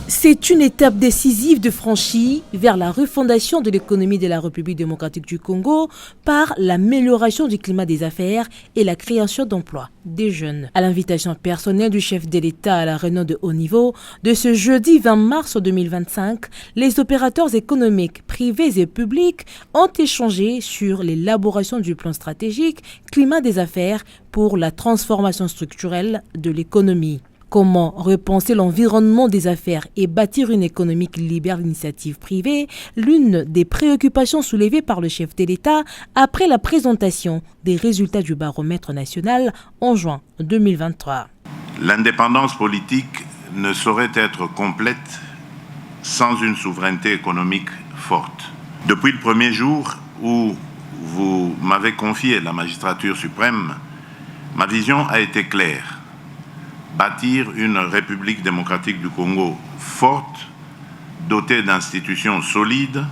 C'est une étape décisive de franchie vers la refondation de l'économie de la République démocratique du Congo par l'amélioration du climat des affaires et la création d'emplois des jeunes. À l'invitation personnelle du chef de l'État à la réunion de haut niveau de ce jeudi 20 mars 2025, les opérateurs économiques privés et publics ont échangé sur l'élaboration du plan stratégique climat des affaires pour la transformation structurelle de l'économie. Comment repenser l'environnement des affaires et bâtir une économie qui libère l'initiative privée, l'une des préoccupations soulevées par le chef de l'État après la présentation des résultats du baromètre national en juin 2023. L'indépendance politique ne saurait être complète sans une souveraineté économique forte. Depuis le premier jour où vous m'avez confié la magistrature suprême, ma vision a été claire. Bâtir une République démocratique du Congo forte, dotée d'institutions solides,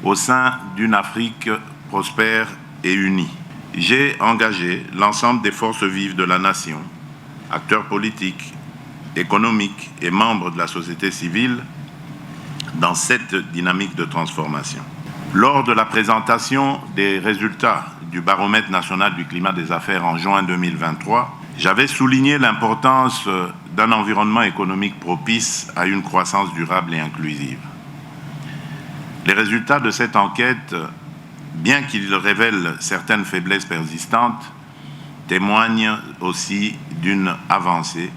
au sein d'une Afrique prospère et unie. J'ai engagé l'ensemble des forces vives de la nation, acteurs politiques, économiques et membres de la société civile, dans cette dynamique de transformation. Lors de la présentation des résultats du baromètre national du climat des affaires en juin 2023, j'avais souligné l'importance d'un environnement économique propice à une croissance durable et inclusive. Les résultats de cette enquête, bien qu'ils révèlent certaines faiblesses persistantes, témoignent aussi d'une avancée.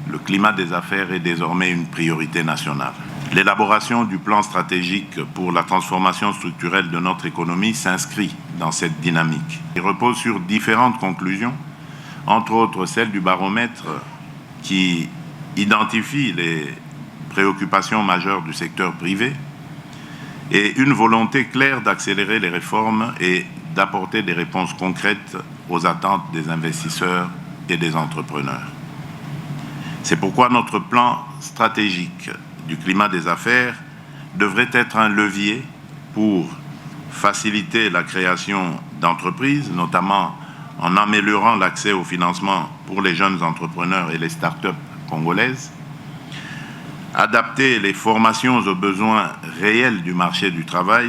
Le climat des affaires est désormais une priorité nationale. L'élaboration du plan stratégique pour la transformation structurelle de notre économie s'inscrit dans cette dynamique. Il repose sur différentes conclusions, entre autres celle du baromètre qui identifie les préoccupations majeures du secteur privé et une volonté claire d'accélérer les réformes et d'apporter des réponses concrètes aux attentes des investisseurs et des entrepreneurs. C'est pourquoi notre plan stratégique du climat des affaires devrait être un levier pour faciliter la création d'entreprises, notamment en améliorant l'accès au financement pour les jeunes entrepreneurs et les start-up congolaises, adapter les formations aux besoins réels du marché du travail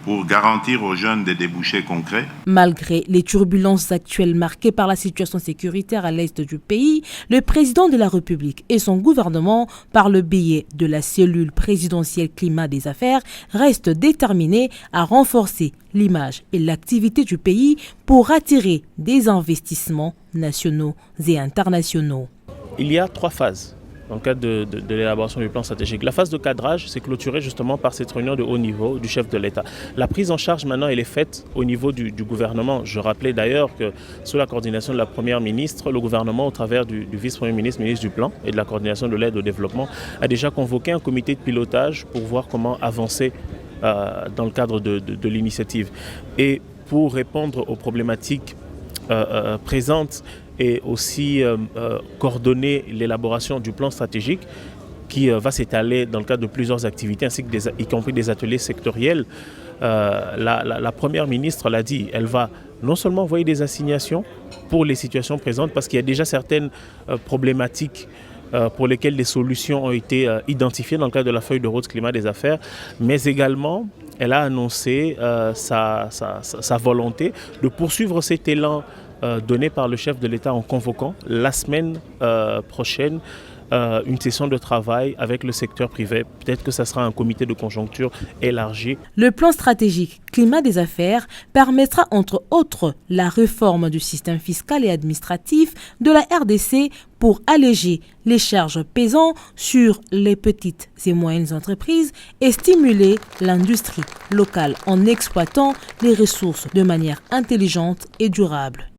pour garantir aux jeunes des débouchés concrets. Malgré les turbulences actuelles marquées par la situation sécuritaire à l'est du pays, le président de la République et son gouvernement, par le biais de la cellule présidentielle climat des affaires, restent déterminés à renforcer l'image et l'activité du pays pour attirer des investissements nationaux et internationaux. Il y a 3 phases dans le cadre de l'élaboration du plan stratégique. La phase de cadrage, c'est clôturée justement par cette réunion de haut niveau du chef de l'État. La prise en charge maintenant, elle est faite au niveau du gouvernement. Je rappelais d'ailleurs que sous la coordination de la Première ministre, le gouvernement, au travers du vice-premier ministre, ministre du Plan et de la coordination de l'aide au développement, a déjà convoqué un comité de pilotage pour voir comment avancer dans le cadre de l'initiative. Et pour répondre aux problématiques présentes, et aussi coordonner l'élaboration du plan stratégique qui va s'étaler dans le cadre de plusieurs activités, ainsi que y compris des ateliers sectoriels. La Première ministre l'a dit, elle va non seulement envoyer des assignations pour les situations présentes, parce qu'il y a déjà certaines problématiques pour lesquelles des solutions ont été identifiées dans le cadre de la feuille de route climat des affaires, mais également elle a annoncé sa volonté de poursuivre cet élan donné par le chef de l'État en convoquant la semaine prochaine une session de travail avec le secteur privé. Peut-être que ça sera un comité de conjoncture élargi. Le plan stratégique climat des affaires permettra entre autres la réforme du système fiscal et administratif de la RDC pour alléger les charges pesant sur les petites et moyennes entreprises et stimuler l'industrie locale en exploitant les ressources de manière intelligente et durable.